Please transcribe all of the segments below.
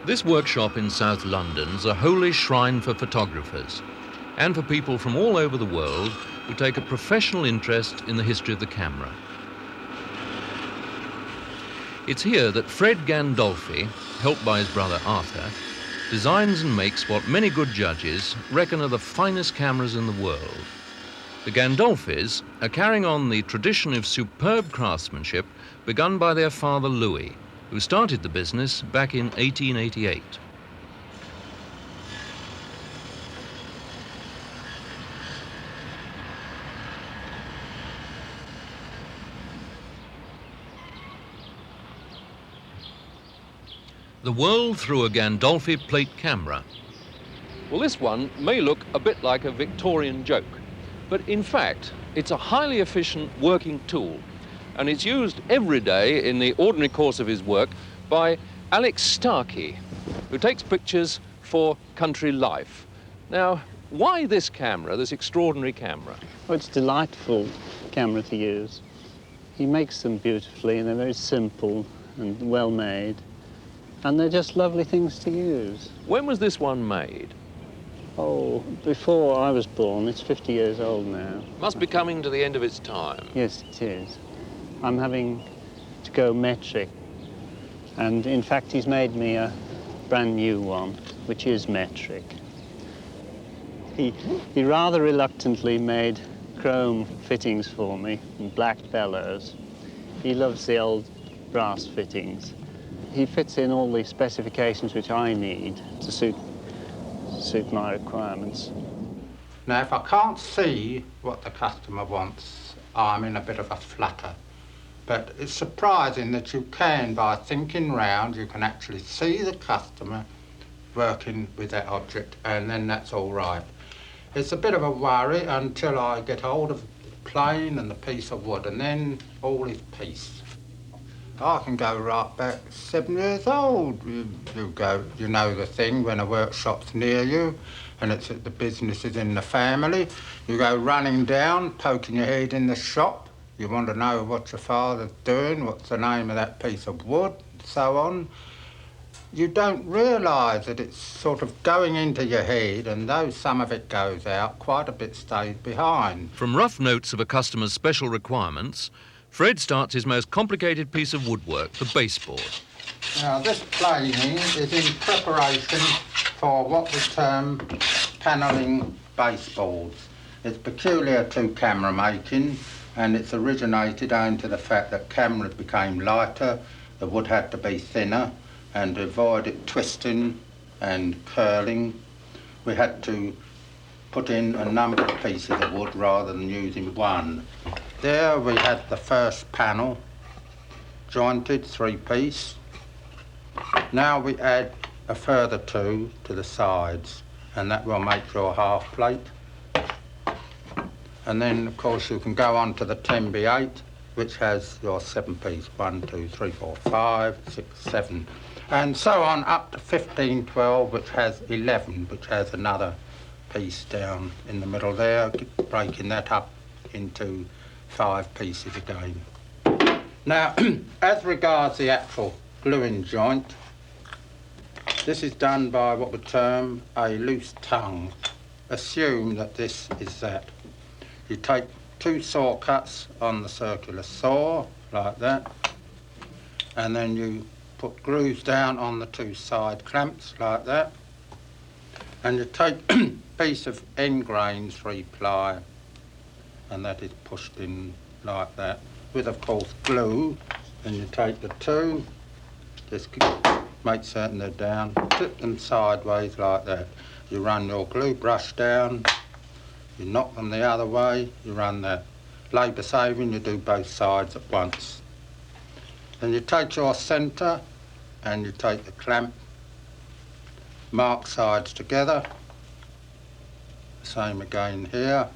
This workshop in South London's a holy shrine for photographers and for people from all over the world who take a professional interest in the history of the camera. It's here that Fred Gandolfi, helped by his brother Arthur, designs and makes what many good judges reckon are the finest cameras in the world. The Gandolfis are carrying on the tradition of superb craftsmanship begun by their father Louis, who started the business back in 1888. The world through a Gandolfi plate camera. Well, this one may look a bit like a Victorian joke, but in fact, it's a highly efficient working tool, and it's used every day in the ordinary course of his work by Alex Starkey, who takes pictures for Country Life. Now, why this camera, this extraordinary camera? Oh, it's a delightful camera to use. He makes them beautifully, and they're very simple and well made, and they're just lovely things to use. When was this one made? Oh, before I was born. It's 50 years old now. Must be coming to the end of its time. Yes, it is. I'm having to go metric, and in fact he's made me a brand new one, which is metric. He rather reluctantly made chrome fittings for me and black bellows. He loves the old brass fittings. He fits in all the specifications which I need to suit my requirements. Now, if I can't see what the customer wants, I'm in a bit of a flutter. But it's surprising that you can, by thinking round, you can actually see the customer working with that object, and then that's all right. It's a bit of a worry until I get hold of the plane and the piece of wood, and then all is peace. I can go right back 7 years old. You know the thing when a workshop's near you and it's the business is in the family. You go running down, poking your head in the shop. You want to know what your father's doing, what's the name of that piece of wood, and so on. You don't realise that it's sort of going into your head, and though some of it goes out, quite a bit stays behind. From rough notes of a customer's special requirements, Fred starts his most complicated piece of woodwork, the baseboard. Now, this planing is in preparation for what we term panelling baseboards. It's peculiar to camera making, and it's originated owing to the fact that cameras became lighter, the wood had to be thinner, and to avoid it twisting and curling, we had to put in a number of pieces of wood rather than using one. There we had the first panel, jointed 3-piece. Now we add a further 2 to the sides, and that will make your half plate. And then, of course, you can go on to the 10x8, which has your 7-piece, 1, 2, 3, 4, 5, 6, 7, and so on up to 1512, which has 11, which has another piece down in the middle there, breaking that up into 5 pieces again. Now, as regards the actual gluing joint, this is done by what we term a loose tongue. Assume that this is that. You take 2 saw cuts on the circular saw, like that, and then you put grooves down on the 2 side clamps, like that, and you take a piece of end grain 3-ply, and that is pushed in like that, with, of course, glue. And you take the 2, just make certain they're down, tip them sideways like that. You run your glue brush down, you knock them the other way, you run that. Labour saving, you do both sides at once. Then you take your centre and you take the clamp, mark sides together, same again here.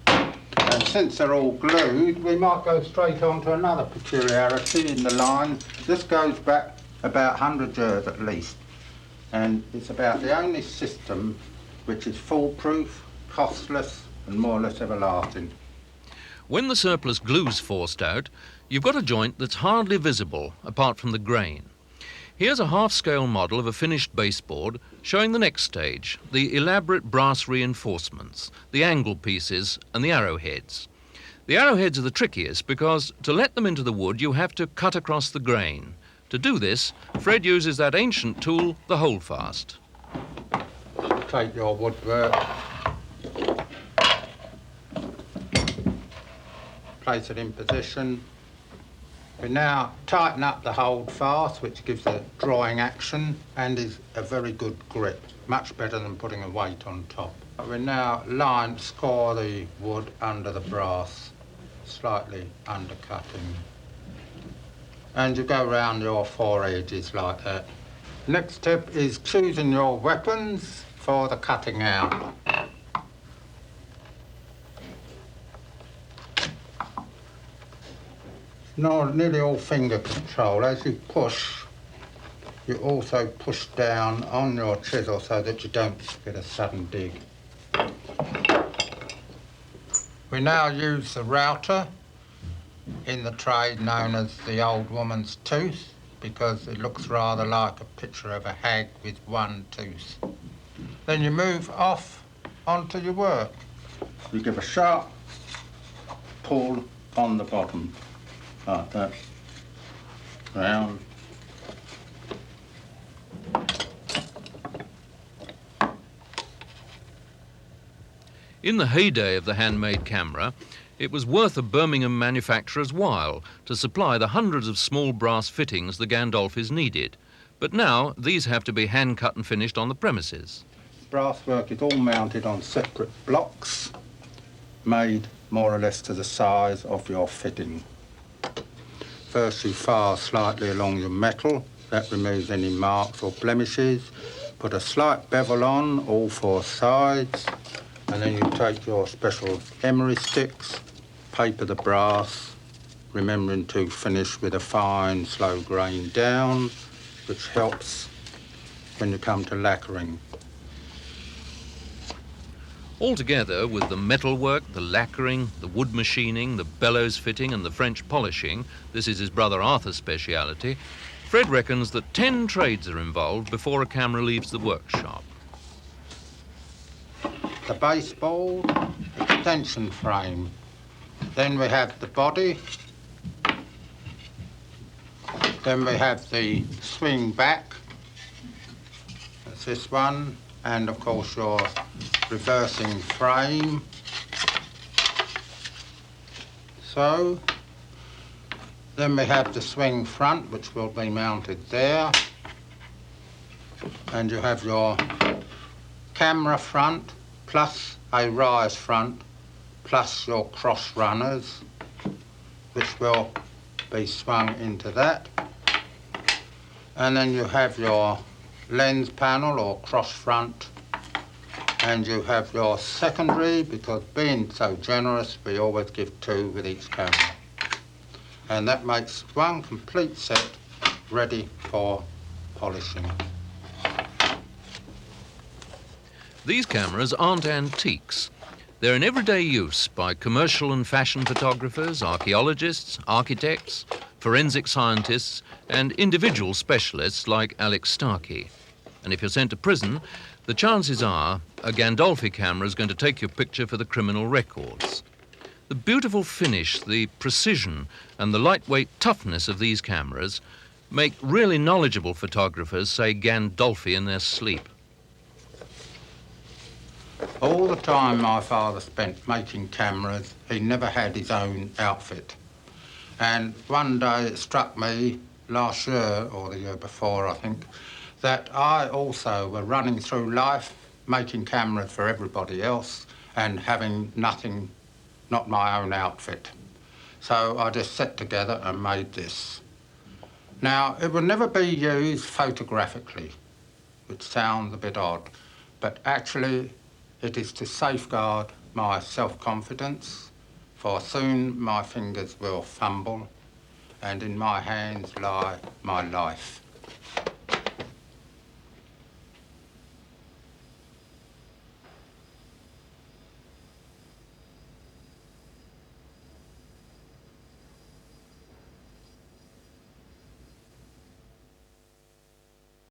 And since they're all glued, we might go straight on to another peculiarity in the line. This goes back about 100 years at least, and it's about the only system which is foolproof, costless, and more or less everlasting. When the surplus glue's forced out, you've got a joint that's hardly visible apart from the grain. Here's a half-scale model of a finished baseboard showing the next stage, the elaborate brass reinforcements, the angle pieces and the arrowheads. The arrowheads are the trickiest because to let them into the wood you have to cut across the grain. To do this, Fred uses that ancient tool, the holdfast. Take your woodwork, place it in position. We now tighten up the holdfast, which gives a drawing action and is a very good grip, much better than putting a weight on top. We now score the wood under the brass, slightly undercutting. And you go round your four edges like that. Next step is choosing your weapons for the cutting out. Nearly all finger control. As you push, you also push down on your chisel so that you don't get a sudden dig. We now use the router, in the trade known as the old woman's tooth, because it looks rather like a picture of a hag with one tooth. Then you move off onto your work. You give a sharp pull on the bottom, like that, round. In the heyday of the handmade camera, it was worth a Birmingham manufacturer's while to supply the hundreds of small brass fittings the Gandolfis needed. But now these have to be hand-cut and finished on the premises. Brass work is all mounted on separate blocks, made more or less to the size of your fitting. First you file slightly along your metal, that removes any marks or blemishes. Put a slight bevel on all four sides, and then you take your special emery sticks, paper the brass, remembering to finish with a fine, slow grain down, which helps when you come to lacquering. Altogether, with the metalwork, the lacquering, the wood machining, the bellows fitting and the French polishing, this is his brother Arthur's speciality, Fred reckons that 10 trades are involved before a camera leaves the workshop. The baseboard, extension frame. Then we have the body. Then we have the swing back. That's this one. And of course your reversing frame. So. Then we have the swing front, which will be mounted there. And you have your camera front, plus a rise front, plus your cross runners, which will be swung into that. And then you have your lens panel or cross front, and you have your secondary, because being so generous, we always give 2 with each camera. And that makes one complete set ready for polishing. These cameras aren't antiques. They're in everyday use by commercial and fashion photographers, archaeologists, architects, forensic scientists, and individual specialists like Alex Starkey. And if you're sent to prison, the chances are a Gandolfi camera is going to take your picture for the criminal records. The beautiful finish, the precision, and the lightweight toughness of these cameras make really knowledgeable photographers say Gandolfi in their sleep. All the time my father spent making cameras, he never had his own outfit. And one day it struck me, last year, or the year before, I think, that I also were running through life, making cameras for everybody else, and having nothing, not my own outfit. So I just set together and made this. Now, it will never be used photographically, which sounds a bit odd, but actually it is to safeguard my self-confidence, for soon my fingers will fumble, and in my hands lie my life.